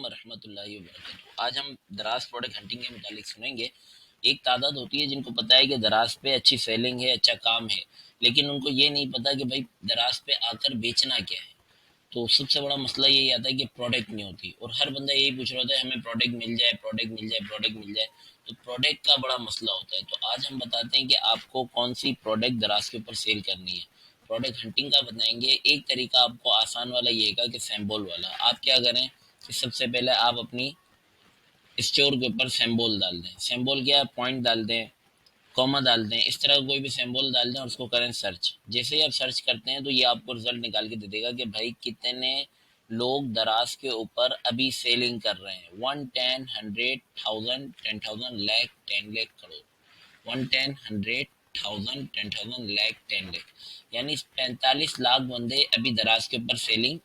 व रहमतुल्लाहि व बरकातहू। आज हम दराज प्रोडक्ट हंटिंग के मुतालिक सुनेंगे। एक तादाद होती है जिनको पता है कि दराज पे अच्छी सेलिंग है, अच्छा काम है, लेकिन उनको ये नहीं पता कि भाई दराज पे आकर बेचना क्या है। तो सबसे बड़ा मसला यही आता है कि प्रोडक्ट नहीं होती, और हर बंदा यही पूछ रहा होता है हमें प्रोडक्ट मिल जाए, प्रोडक्ट मिल जाए, प्रोडक्ट मिल जाए। तो प्रोडक्ट का बड़ा मसला होता है। तो आज हम बताते हैं कि आपको कौन सी प्रोडक्ट दराज के ऊपर सेल करनी है। प्रोडक्ट हंटिंग का बताएंगे। एक तरीका आपको आसान वाला ये है कि सिंबल वाला। आप क्या करें कि सबसे पहले आप अपनी स्टोर के ऊपर सिंबल डाल दें। सिंबल क्या, पॉइंट डाल दें, कॉमा डाल दें, इस तरह कोई भी सिंबल डाल दें और उसको करें सर्च। जैसे ही आप सर्च करते हैं तो ये आपको रिजल्ट निकाल के दे देगा कि भाई कितने लोग दराज के ऊपर अभी सेलिंग कर रहे हैं। 1, 10, 100, 10,000, 10,000, लाख, 10 लाख, करोड़। 1, 10, 100, 10,000, 10,000, लाख, 10 लाख, यानी 45 लाख बंदे अभी दराज के ऊपर सेलिंग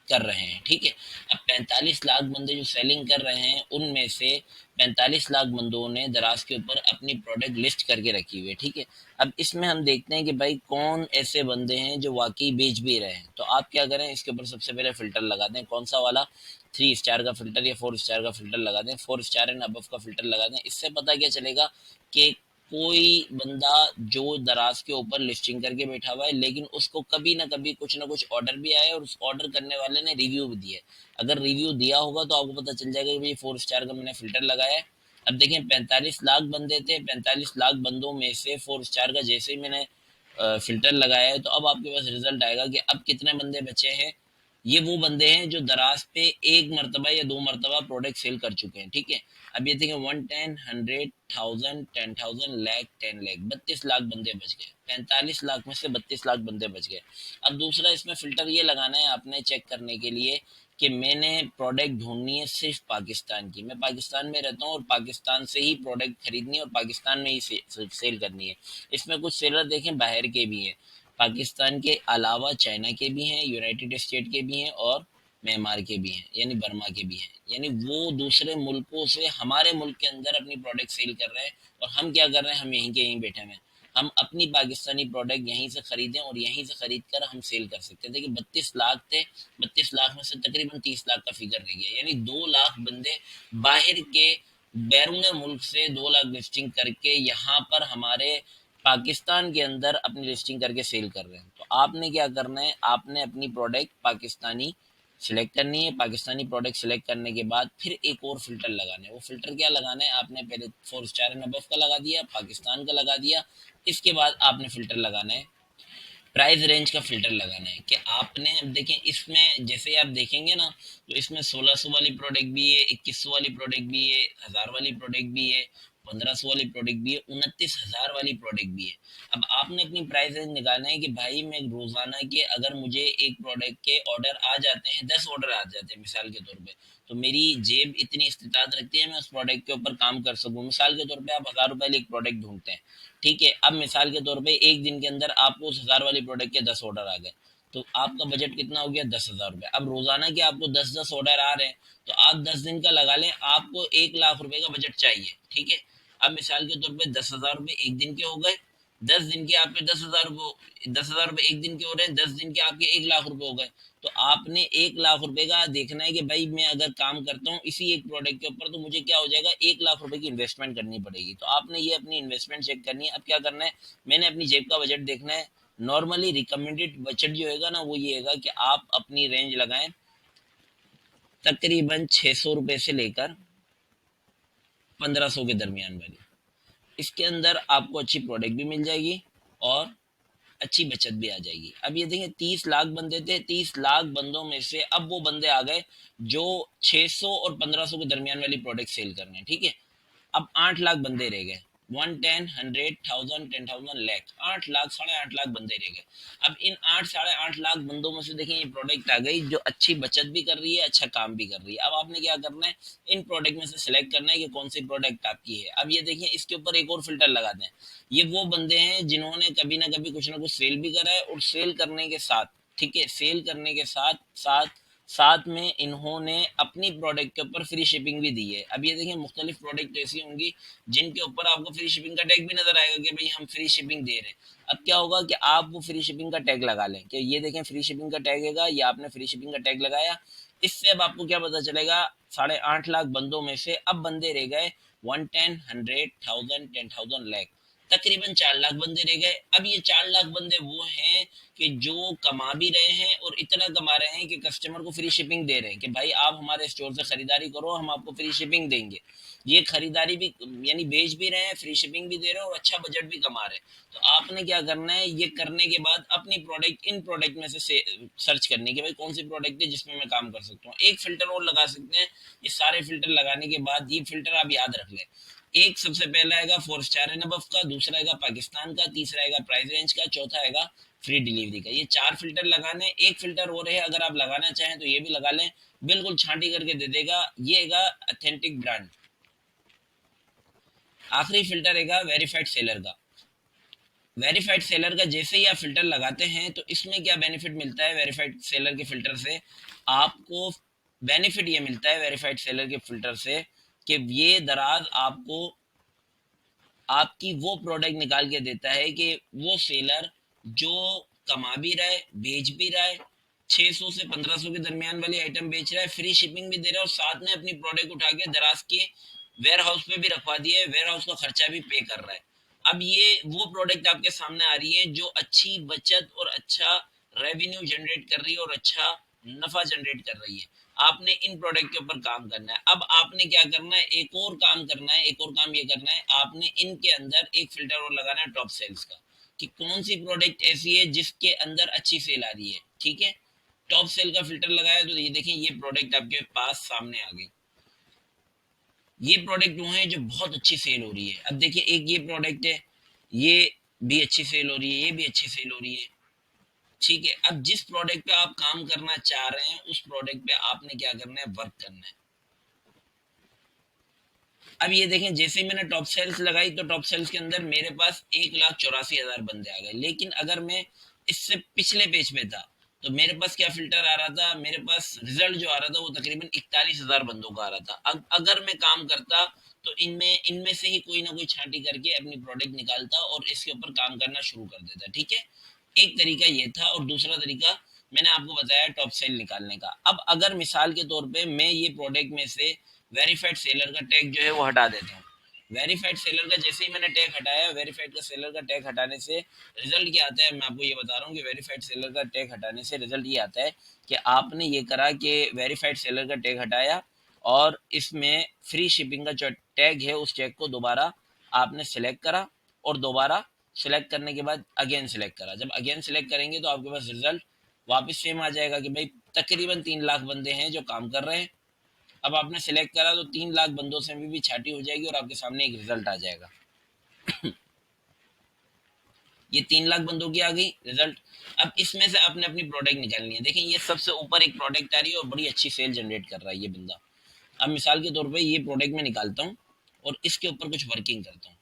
कर रहे हैं। ठीक है। अब 45 लाख बंदे जो सेलिंग कर रहे हैं, उनमें से 45 लाख बंदों ने दराज के ऊपर अपनी प्रोडक्ट लिस्ट करके रखी हुई है। ठीक है। अब इसमें हम देखते हैं कि भाई कौन ऐसे बंदे हैं जो वाकई बेच भी रहे हैं। तो आप क्या करें, इसके ऊपर सबसे पहले फिल्टर लगा दें। कौन सा वाला, 3 स्टार का फिल्टर या 4 स्टार का फिल्टर लगा दें। 4 स्टार एंड अबव का फिल्टर लगा दें। इससे पता क्या चलेगा कि कोई बंदा जो दराज के ऊपर लिस्टिंग करके बैठा हुआ है, लेकिन उसको कभी ना कभी कुछ ना कुछ ऑर्डर भी आया है और उस ऑर्डर करने वाले ने रिव्यू भी दिया है। अगर रिव्यू दिया होगा तो आपको पता चल जाएगा कि भाई 4 स्टार का मैंने फिल्टर लगाया है। अब देखें, 45 लाख बंदे थे, 45 लाख बंदों में से 4 स्टार का जैसे ही मैंने फिल्टर लगाया है, तो अब आपके पास रिजल्ट आएगा कि अब कितने बंदे बचे हैं। ये वो बंदे हैं जो दराज पे एक मरतबा या दो मरतबा प्रोडक्ट सेल कर चुके हैं। ठीक है। अब ये देखें, 1, 10, 100, 10,000, 10,000, लाख, 10 लाख, 32 लाख बंदे बच गए। 45 लाख में से 32 लाख बंदे बच गए। अब दूसरा इसमें फिल्टर ये लगाना है आपने चेक करने के लिए कि मैंने प्रोडक्ट ढूंढनी है सिर्फ पाकिस्तान की। मैं पाकिस्तान में रहता हूँ और पाकिस्तान से ही प्रोडक्ट खरीदनी है और पाकिस्तान में ही सेल करनी है। इसमें कुछ सेलर देखें बाहर के भी हैं, पाकिस्तान के अलावा चाइना के भी हैं, यूनाइटेड स्टेट के भी हैं और म्यांमार के भी हैं, यानी बर्मा के भी हैं। यानी वो दूसरे मुल्कों से हमारे मुल्क के अंदर अपनी प्रोडक्ट सेल कर रहे हैं, और हम क्या कर रहे हैं, हम यहीं के यहीं बैठे हुए हैं। हम अपनी पाकिस्तानी प्रोडक्ट यहीं से खरीदें और यहीं से खरीद कर हम सेल कर सकते हैं। देखिए, 32 लाख थे, 32 लाख में से तकरीबन 30 लाख का फिगर रह गया, यानी 2 लाख बंदे बाहर के बैरून मुल्क से 2 लाख लिस्टिंग करके यहाँ पर हमारे पाकिस्तान के अंदर अपनी लिस्टिंग करके सेल कर रहे हैं। तो आपने क्या करना है, आपने अपनी प्रोडक्ट पाकिस्तानी सिलेक्ट करनी है। पाकिस्तानी प्रोडक्ट सिलेक्ट करने के बाद फिर एक और फिल्टर लगाना है। वो फिल्टर क्या लगाना है, आपने पहले 4 स्टार एंड अबव का लगा दिया, पाकिस्तान का लगा दिया। इसके बाद आपने फिल्टर लगाना है, प्राइस रेंज का फिल्टर लगाना है। कि आपने अब देखें, इसमें जैसे आप देखेंगे ना, तो इसमें 1600 वाली प्रोडक्ट भी है, 2100 वाली प्रोडक्ट भी है, 1000 वाली प्रोडक्ट भी है, 1500 वाली प्रोडक्ट भी है, 29,000 वाली प्रोडक्ट भी है। अब आपने अपनी प्राइस रेंज निकालना है कि भाई मैं रोजाना के अगर मुझे एक प्रोडक्ट के ऑर्डर आ जाते हैं, 10 ऑर्डर आ जाते हैं मिसाल के तौर पे, तो मेरी जेब इतनी इस्तिताद रखती है मैं उस प्रोडक्ट के ऊपर काम कर सकूं। मिसाल के तौर पे आप 1000 रुपए एक प्रोडक्ट ढूंढते हैं। ठीक है। अब मिसाल के तौर पे एक दिन के अंदर आपको उस 1000 वाली प्रोडक्ट के 10 ऑर्डर आ गए, तो आपका बजट कितना हो गया, 10,000 रुपए। अब रोजाना के आपको 10-10 ऑर्डर आ रहे हैं, तो आप 10 दिन का लगा लें, आपको 1 लाख रुपए का बजट चाहिए। ठीक है। अब मिसाल के तौर पे 10,000 रुपए एक दिन के हो गए, 10 दिन के आपके 10,000 रुपए एक दिन के हो रहे हैं, 10 दिन के आपके 1 लाख रुपए हो गए। तो आपने 1 लाख रुपए का देखना है कि भाई मैं अगर काम करता हूँ इसी एक प्रोडक्ट के ऊपर, तो मुझे क्या हो जाएगा, 1 लाख रुपए की इन्वेस्टमेंट करनी पड़ेगी। तो आपने ये अपनी इन्वेस्टमेंट चेक करनी है। अब क्या करना है, मैंने अपनी जेब का बजट देखना है। नॉर्मली रिकमेंडेड बजट जो होगा ना, वो ये होगा कि आप अपनी रेंज लगाएं तकरीबन 600 रुपए से लेकर 1500 के दरमियान वाली। इसके अंदर आपको अच्छी प्रोडक्ट भी मिल जाएगी और अच्छी बचत भी आ जाएगी। अब ये देखें, 30 लाख बंदे थे, 30 लाख बंदों में से अब वो बंदे आ गए जो 600 और 1500 के दरमियान वाली प्रोडक्ट सेल करने हैं। ठीक है। अब 8 लाख बंदे रह गए। 1, 10, 100, 10,000, 10,000, लाख, 8 लाख, 8.5 लाख बंदे रह गए। अब इन 8, 8.5 लाख बंदों में से देखें, ये प्रोडक्ट आ गई जो अच्छी बचत भी कर रही है, अच्छा काम भी कर रही है। अब आपने क्या करना है, इन प्रोडक्ट में से सिलेक्ट करना है कि कौन सी प्रोडक्ट आपकी है। अब ये देखिए, इसके ऊपर एक और फिल्टर लगा दें। ये वो बंदे हैं जिन्होंने कभी ना कभी कुछ ना कुछ सेल भी करा है, और सेल करने के साथ, ठीक है, सेल करने के साथ साथ साथ में इन्होंने अपनी प्रोडक्ट के ऊपर फ्री शिपिंग भी दी है। अब ये देखिए, मुख्तलिफ प्रोडक्ट ऐसी होंगी जिनके ऊपर आपको फ्री शिपिंग का टैग भी नजर आएगा कि भाई हम फ्री शिपिंग दे रहे हैं। अब क्या होगा कि आप वो फ्री शिपिंग का टैग लगा लें कि ये देखें फ्री शिपिंग का टैग है, या आपने फ्री शिपिंग का टैग लगाया। इससे अब आपको क्या पता चलेगा, 8.5 लाख बंदों में से अब बंदे रह गए 110, 100, 1000, 10,000 लाख, तकरीबन 4 लाख बंदे रह गए। अब ये 4 लाख बंदे वो हैं कि जो कमा भी रहे हैं और इतना कमा रहे हैं कि कस्टमर को फ्री शिपिंग दे रहे हैं कि भाई आप हमारे स्टोर से खरीदारी करो, हम आपको फ्री शिपिंग देंगे। ये खरीदारी भी यानी बेच भी रहे हैं, फ्री शिपिंग भी दे रहे हैं और अच्छा बजट भी कमा रहे हैं। तो आपने क्या करना है, ये करने के बाद अपनी प्रोडक्ट इन प्रोडक्ट में से सर्च करनी कि भाई कौन सी प्रोडक्ट है जिसमें मैं काम कर सकता हूँ। एक फिल्टर और लगा सकते हैं। ये सारे फिल्टर लगाने के बाद ये फिल्टर आप याद रख लें। एक सबसे पहला आएगा 4 स्टार एंड अबव का, दूसरा आएगा पाकिस्तान का, तीसरा आएगा प्राइस रेंज का, चौथा आएगा फ्री डिलीवरी का। ये 4 फिल्टर लगाने। एक फिल्टर और है, अगर आप लगाना चाहें तो ये भी लगा लें, बिल्कुल छांटी करके दे देगा। ये है ऑथेंटिक ब्रांड। आखिरी फिल्टर है वेरीफाइड सेलर का। वेरीफाइड सेलर का जैसे ही आप फिल्टर लगाते हैं तो इसमें क्या बेनिफिट मिलता है, वेरीफाइड सेलर के फिल्टर से आपको बेनिफिट ये मिलता है वेरीफाइड सेलर के फिल्टर से कि ये दराज आपको आपकी वो प्रोडक्ट निकाल के देता है कि वो सेलर जो कमा भी रहा है, बेच भी रहा है, 600 से 1500 के दरमियान वाली आइटम बेच रहा है, फ्री शिपिंग भी दे रहा है और साथ में अपनी प्रोडक्ट उठा के दराज के वेयर हाउस पे भी रखवा दिया है, वेयर हाउस का खर्चा भी पे कर रहा है। अब ये वो प्रोडक्ट आपके सामने आ रही है जो अच्छी बचत और अच्छा रेवेन्यू जनरेट कर रही है और अच्छा नफा जनरेट कर रही है। आपने इन प्रोडक्ट के ऊपर काम करना है। अब आपने क्या करना है, एक और काम करना है, एक और काम ये करना है, आपने इनके अंदर एक फिल्टर और लगाना है टॉप सेल्स का, कि कौन सी प्रोडक्ट ऐसी है जिसके अंदर अच्छी सेल आ रही है। ठीक है, टॉप सेल का फिल्टर लगाया तो ये देखें ये प्रोडक्ट आपके पास सामने आ गई। ये प्रोडक्ट वो है जो बहुत अच्छी सेल हो रही है। अब देखिए एक ये प्रोडक्ट है, ये भी अच्छी सेल हो रही है, ये भी अच्छी सेल हो रही है। ठीक है, अब जिस प्रोडक्ट पे आप काम करना चाह रहे हैं उस प्रोडक्ट पे आपने क्या करना है, वर्क करना है। अब ये देखें जैसे ही मैंने टॉप सेल्स लगाई तो टॉप सेल्स के अंदर मेरे पास 1,84,000 बंदे आ गए। लेकिन अगर मैं इससे पिछले पेज पे था तो मेरे पास क्या फिल्टर आ रहा था, मेरे पास रिजल्ट जो आ रहा था वो तकरीबन 41,000 बंदों का आ रहा था। अब अगर मैं काम करता तो इनमें इनमें से ही कोई ना कोई छांटी करके अपनी प्रोडक्ट निकालता और इसके ऊपर काम करना शुरू कर देता। ठीक है, एक तरीका ये था और दूसरा तरीका मैंने आपको बताया टॉप सेल निकालने का। अब अगर मिसाल के तौर पे मैं ये प्रोडक्ट में से वेरीफाइड सेलर का टैग जो है वो हटा देता हूँ। वेरीफाइड सेलर का जैसे ही मैंने टैग हटाया, वेरीफाइड का सेलर का टैग हटाने से रिजल्ट क्या आता है, मैं आपको ये बता रहा हूँ कि वेरीफाइड सेलर का टैग हटाने से रिजल्ट ये आता है कि आपने ये करा कि वेरीफाइड सेलर का टैग हटाया और इसमें फ्री शिपिंग का जो टैग है उस टैग को दोबारा आपने सिलेक्ट करा और दोबारा सिलेक्ट करने के बाद अगेन सिलेक्ट करा। जब अगेन सिलेक्ट करेंगे तो आपके पास रिजल्ट वापस सेम आ जाएगा कि भाई तकरीबन 3 लाख बंदे हैं जो काम कर रहे हैं। अब आपने सिलेक्ट करा तो 3 लाख बंदों से भी छाटी हो जाएगी और आपके सामने एक रिजल्ट आ जाएगा। ये 3 लाख बंदों की आ गई रिजल्ट। अब इसमें से आपने अपनी प्रोडक्ट निकालनी है। देखिए ये सबसे ऊपर एक प्रोडक्ट आ रही है और बड़ी अच्छी सेल जनरेट कर रहा है ये बंदा। अब मिसाल के तौर पे ये प्रोडक्ट मैं निकालता हूँ और इसके ऊपर कुछ वर्किंग करता हूँ।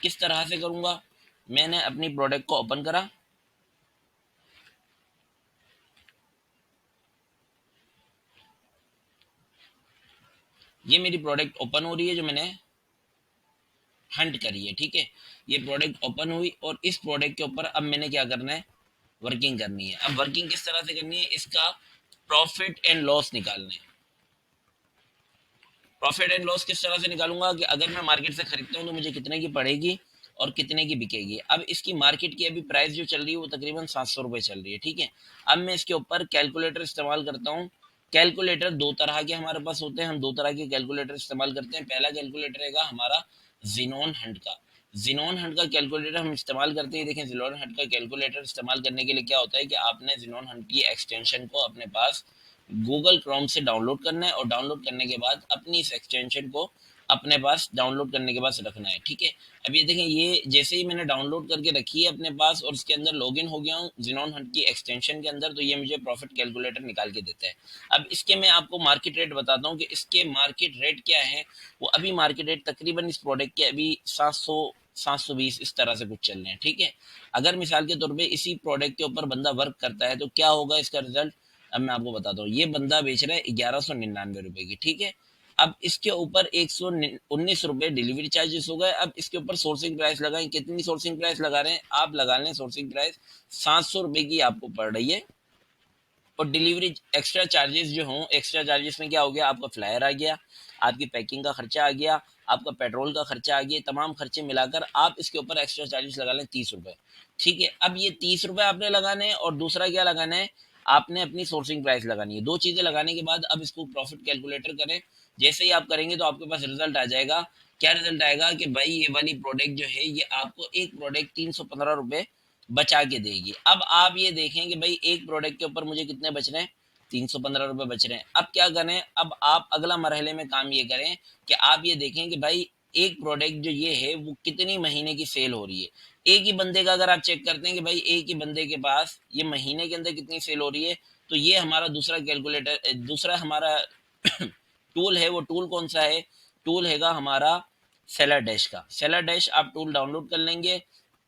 किस तरह से करूंगा, मैंने अपनी प्रोडक्ट को ओपन करा, ये मेरी प्रोडक्ट ओपन हो रही है जो मैंने हंट करी है। ठीक है, ये प्रोडक्ट ओपन हुई और इस प्रोडक्ट के ऊपर अब मैंने क्या करना है, वर्किंग करनी है। अब वर्किंग किस तरह से करनी है, इसका प्रॉफिट एंड लॉस निकालना है। प्रॉफिट एंड लॉस किस तरह से निकालूंगा कि अगर मैं मार्केट से खरीदता हूँ तो मुझे कितने की पड़ेगी और कितने की बिकेगी। अब इसकी मार्केट की अभी प्राइस जो चल रही है वो तकरीबन 700 रुपये चल रही है। ठीक है, अब मैं इसके ऊपर कैलकुलेटर इस्तेमाल करता हूँ। कैलकुलेटर दो तरह के हमारे पास होते हैं, हम दो तरह के कैलकुलेटर इस्तेमाल करते हैं। पहला कैलकुलेटर है हमारा जिनोन हंट का। जिनोन हंट का कैलकुलेटर हम इस्तेमाल करते हैं। देखें जिनोन हंट का कैलकुलेटर इस्तेमाल करने के लिए क्या होता है कि आपने जिनोन हंट की एक्सटेंशन को अपने पास गूगल क्रोम से डाउनलोड करना है और डाउनलोड करने के बाद अपनी इस एक्सटेंशन को अपने पास डाउनलोड करने के बाद रखना है। ठीक है, अब ये देखें ये जैसे ही मैंने डाउनलोड करके रखी है अपने पास और इसके अंदर लॉगिन हो गया हूँ जिनोन हंट की एक्सटेंशन के अंदर, तो ये मुझे प्रॉफिट कैलकुलेटर निकाल के देता है। अब इसके मैं आपको मार्केट रेट बताता हूँ कि इसके मार्केट रेट क्या है। वो अभी मार्केट रेट तकरीबन इस प्रोडक्ट के अभी 700 720 इस तरह से कुछ चल रहे हैं। ठीक है, अगर मिसाल के तौर पे इसी प्रोडक्ट के ऊपर बंदा वर्क करता है तो क्या होगा इसका रिजल्ट, अब मैं आपको बताता हूँ। ये बंदा बेच रहा है 1199 रुपए की। ठीक है, अब इसके ऊपर 119 रुपए डिलीवरी चार्जेस हो गए। अब इसके ऊपर सोर्सिंग प्राइस लगाएं, कितनी सोर्सिंग प्राइस लगा रहे हैं आप, लगा लें सोर्सिंग प्राइस 700 रुपए की आपको पड़ रही है। और डिलीवरी एक्स्ट्रा चार्जेस जो हों, एक्स्ट्रा चार्जेस में क्या हो गया, आपका फ्लायर आ गया, आपकी पैकिंग का खर्चा आ गया, आपका पेट्रोल का खर्चा आ गया, तमाम खर्चे मिलाकर आप इसके ऊपर एक्स्ट्रा चार्जेस लगा लें 30 रुपए। ठीक है, अब ये 30 रुपए आपने लगाने हैं और दूसरा क्या लगाना है, आपने अपनी सोर्सिंग प्राइस लगानी है। दो चीजें लगाने के बाद अब इसको प्रॉफिट कैलकुलेटर करें। जैसे ही आप करेंगे तो आपके पास रिजल्ट आ जाएगा। क्या रिजल्ट आएगा कि भाई ये वाली प्रोडक्ट जो है ये आपको एक प्रोडक्ट 315 रुपए बचा के देगी। अब आप ये देखें कि भाई एक प्रोडक्ट के ऊपर मुझे कितने बच रहे हैं, 315 रुपए बच रहे हैं। अब क्या करें, अब आप अगला मरहले में काम ये करें कि आप ये देखें कि भाई एक प्रोडक्ट जो ये है वो कितनी महीने की सेल हो रही है। एक ही बंदे का अगर आप चेक करते हैं कि भाई एक ही बंदे के पास ये महीने के अंदर कितनी सेल हो रही है, तो ये हमारा दूसरा कैलकुलेटर, दूसरा हमारा टूल है। वो टूल कौन सा है, टूल हैगा हमारा सेलर डैश का। सेलर डैश आप टूल डाउनलोड कर लेंगे,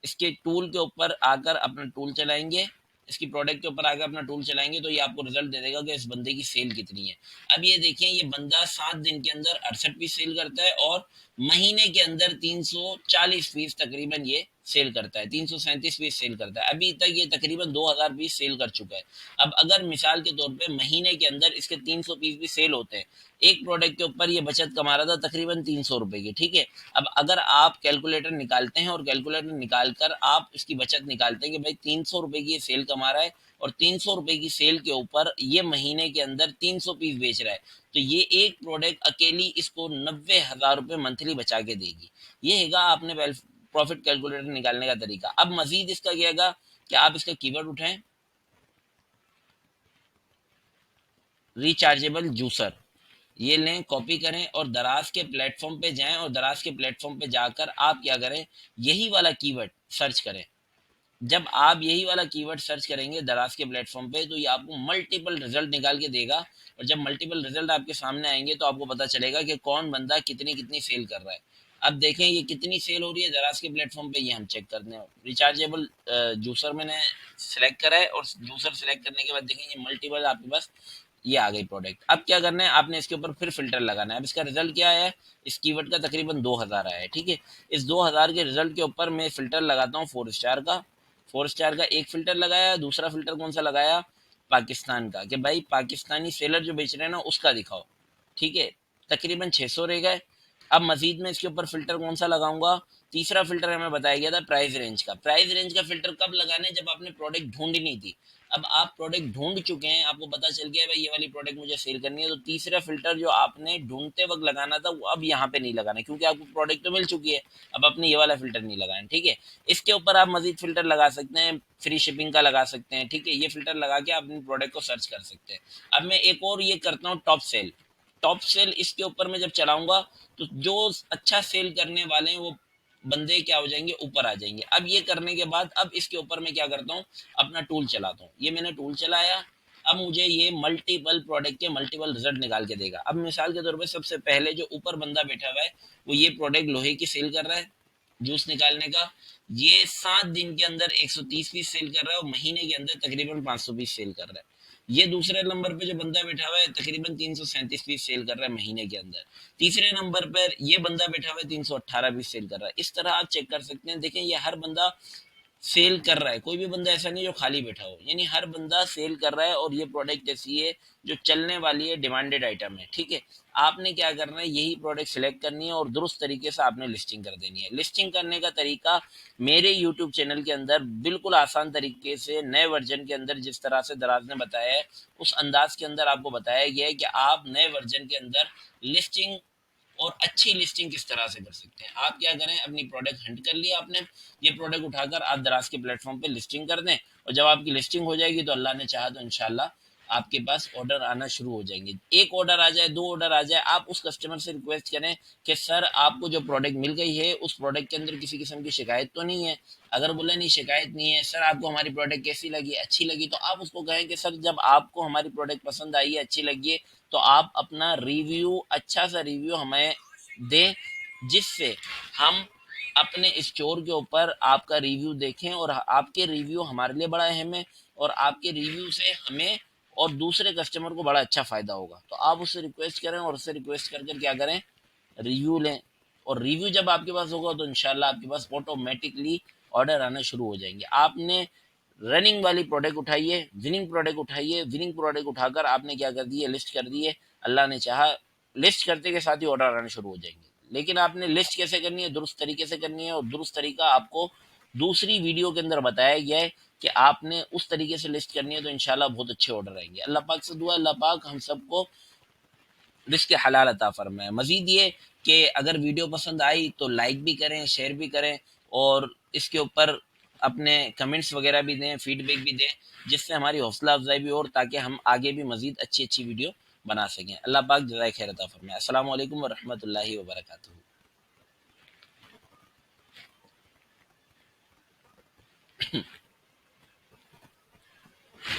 इसके टूल के ऊपर आकर अपना टूल चलाएंगे, इसकी प्रोडक्ट के ऊपर आकर अपना टूल चलाएंगे तो ये आपको रिजल्ट दे देगा कि इस बंदे की सेल कितनी है। अब ये देखें, ये बंदा 7 दिन के अंदर 68 पीस सेल करता है और महीने के अंदर 340 पीस तकरीबन ये सेल करता है, 337 पीस सेल करता है। अभी तक ये तकरीबन 2000 पीस सेल कर चुका है। अब अगर मिसाल के तौर पे महीने के अंदर इसके 300 पीस भी सेल होते हैं, एक प्रोडक्ट के ऊपर ये बचत कमा रहा था तकरीबन 300 रुपए की। ठीक है, अब अगर आप कैलकुलेटर निकालते हैं और कैलकुलेटर निकाल कर आप इसकी बचत निकालते हैं कि भाई 300 रुपए की ये सेल कमा रहा है और 300 रुपए की सेल के ऊपर ये महीने के अंदर 300 पीस बेच रहा है, तो ये एक प्रोडक्ट अकेली इसको 90,000 रुपए मंथली बचा के देगी। ये हैगा आपने प्रॉफिट कैलकुलेटर निकालने का तरीका। अब मजीद इसका क्या हैगा कि आप इसका कीवर्ड उठाएं, रिचार्जेबल जूसर, ये लें, कॉपी करें और दराज के प्लेटफॉर्म पे जाएं और दराज के प्लेटफॉर्म पे जाकर आप क्या करें, यही वाला कीवर्ड सर्च करें। जब आप यही वाला कीवर्ड सर्च करेंगे दराज के प्लेटफॉर्म पे तो ये आपको मल्टीपल रिजल्ट निकाल के देगा। और जब मल्टीपल रिजल्ट आपके सामने आएंगे तो आपको पता चलेगा कि कौन बंदा कितनी कितनी सेल कर रहा है। अब देखें ये कितनी सेल हो रही है दराज के प्लेटफॉर्म पे, ये हम चेक करते हैं। रिचार्जेबल जूसर मैंने सिलेक्ट करा है और जूसर सिलेक्ट करने के बाद देखें ये मल्टीपल आपके पास ये आ गई प्रोडक्ट। अब क्या करना है, आपने इसके ऊपर फिर फिल्टर लगाना है। अब इसका रिजल्ट क्या है, इस कीवर्ड का तकरीबन 2000 आया है। ठीक है, इस 2000 के रिजल्ट के ऊपर मैं फिल्टर लगाता हूँ 4 स्टार का। 4 स्टार का एक फिल्टर लगाया, दूसरा फिल्टर कौन सा लगाया, पाकिस्तान का, कि भाई पाकिस्तानी सेलर जो बेच रहे हैं ना उसका दिखाओ। ठीक है, तकरीबन 600 रह गए। अब मजीद में इसके ऊपर फिल्टर कौन सा लगाऊंगा, तीसरा फिल्टर हमें बताया गया था प्राइस रेंज का। प्राइस रेंज का फिल्टर कब लगाना है, जब आपने प्रोडक्ट ढूंढनी थी। अब आप प्रोडक्ट ढूंढ चुके हैं, आपको पता चल गया है भाई ये वाली प्रोडक्ट मुझे सेल करनी है, तो तीसरा फिल्टर जो आपने ढूंढते वक्त लगाना था वो अब यहाँ पे नहीं लगाना, क्योंकि आपको प्रोडक्ट तो मिल चुकी है। अब आपने ये वाला फिल्टर नहीं लगाना। ठीक है, इसके ऊपर आप मजीद फिल्टर लगा सकते हैं, फ्री शिपिंग का लगा सकते हैं। ठीक है, ये फिल्टर लगा के आप अपनी प्रोडक्ट को सर्च कर सकते हैं। अब मैं एक और ये करता हूँ, टॉप सेल। टॉप सेल इसके ऊपर मैं जब चलाऊंगा तो जो अच्छा सेल करने वाले हैं वो बंदे क्या हो जाएंगे, ऊपर आ जाएंगे। अब ये करने के बाद अब इसके ऊपर मैं क्या करता हूँ, अपना टूल चलाता हूँ। ये मैंने टूल चलाया, अब मुझे ये मल्टीपल प्रोडक्ट के मल्टीपल रिजल्ट निकाल के देगा। अब मिसाल के तौर पे सबसे पहले जो ऊपर बंदा बैठा हुआ है वो ये प्रोडक्ट लोहे की सेल कर रहा है, जूस निकालने का। ये 7 दिन के अंदर 130 पीस सेल कर रहा है और महीने के अंदर तकरीबन 500 पीस सेल कर रहा है। ये दूसरे नंबर पे जो बंदा बैठा हुआ है तकरीबन 337 पीस सेल कर रहा है महीने के अंदर। तीसरे नंबर पर ये बंदा बैठा हुआ है 318 पीस सेल कर रहा है। इस तरह आप चेक कर सकते हैं। देखें ये हर बंदा सेल कर रहा है, कोई भी बंदा ऐसा नहीं जो खाली बैठा हो, यानी हर बंदा सेल कर रहा है और ये प्रोडक्ट ऐसी है जो चलने वाली है, डिमांडेड आइटम है। ठीक है, आपने क्या करना है, यही प्रोडक्ट सिलेक्ट करनी है और दुरुस्त तरीके से आपने लिस्टिंग कर देनी है। लिस्टिंग करने का तरीका मेरे यूट्यूब चैनल के अंदर बिल्कुल आसान तरीके से नए वर्जन के अंदर जिस तरह से दराज ने बताया है उस अंदाज के अंदर आपको बताया गया है कि आप नए वर्जन के अंदर लिस्टिंग और अच्छी लिस्टिंग किस तरह से कर सकते हैं। आप क्या करें, अपनी प्रोडक्ट हंट कर लिया आपने, ये प्रोडक्ट उठाकर आप दराज के प्लेटफॉर्म पे लिस्टिंग कर दें और जब आपकी लिस्टिंग हो जाएगी तो अल्लाह ने चाहा तो इंशाल्लाह आपके पास ऑर्डर आना शुरू हो जाएंगे। एक ऑर्डर आ जाए, दो ऑर्डर आ जाए, आप उस कस्टमर से रिक्वेस्ट करें कि सर आपको जो प्रोडक्ट मिल गई है उस प्रोडक्ट के अंदर किसी किस्म की शिकायत तो नहीं है। अगर बोले नहीं शिकायत नहीं है, सर आपको हमारी प्रोडक्ट कैसी लगी, अच्छी लगी, तो आप उसको कहें कि सर जब आपको हमारी प्रोडक्ट पसंद आई है, अच्छी लगी है, तो आप अपना रिव्यू, अच्छा सा रिव्यू हमें दें, जिससे हम अपने स्टोर के ऊपर आपका रिव्यू देखें और आपके रिव्यू हमारे लिए बड़ा अहम है और आपके रिव्यू से हमें और दूसरे कस्टमर को बड़ा अच्छा फायदा होगा। तो आप उससे रिक्वेस्ट करें और उससे रिक्वेस्ट कर कर क्या करें, रिव्यू लें। और रिव्यू जब आपके पास होगा तो इंशाल्लाह आपके पास ऑटोमेटिकली ऑर्डर आना शुरू हो जाएंगे। आपने रनिंग वाली प्रोडक्ट उठाइए, विनिंग प्रोडक्ट उठाइए, विनिंग प्रोडक्ट उठाकर आपने क्या कर दिए, लिस्ट कर दिए। अल्लाह ने चाहा लिस्ट करते के साथ ही ऑर्डर आने शुरू हो जाएंगे। लेकिन आपने लिस्ट कैसे करनी है, दुरुस्त तरीके से करनी है, और दुरुस्त तरीका आपको दूसरी वीडियो के अंदर बताया गया है कि आपने उस तरीके से लिस्ट करनी है, तो इंशाल्लाह बहुत अच्छे ऑर्डर आएंगे। अल्लाह पाक से दुआ, अल्लाह पाक हम सबको रिस्क हलाल अता फरमाए। मजीद ये कि अगर वीडियो पसंद आई तो लाइक भी करें, शेयर भी करें, और इसके ऊपर अपने कमेंट्स वगैरह भी दें, फीडबैक भी दें, जिससे हमारी हौसला अफजाई भी, और ताकि हम आगे भी मजीद अच्छी अच्छी वीडियो बना सकें। अल्लाह पाक जज़ाए खैर अता फरमाए। अस्सलाम वालेकुम व रहमतुल्लाहि व बरकातुहू।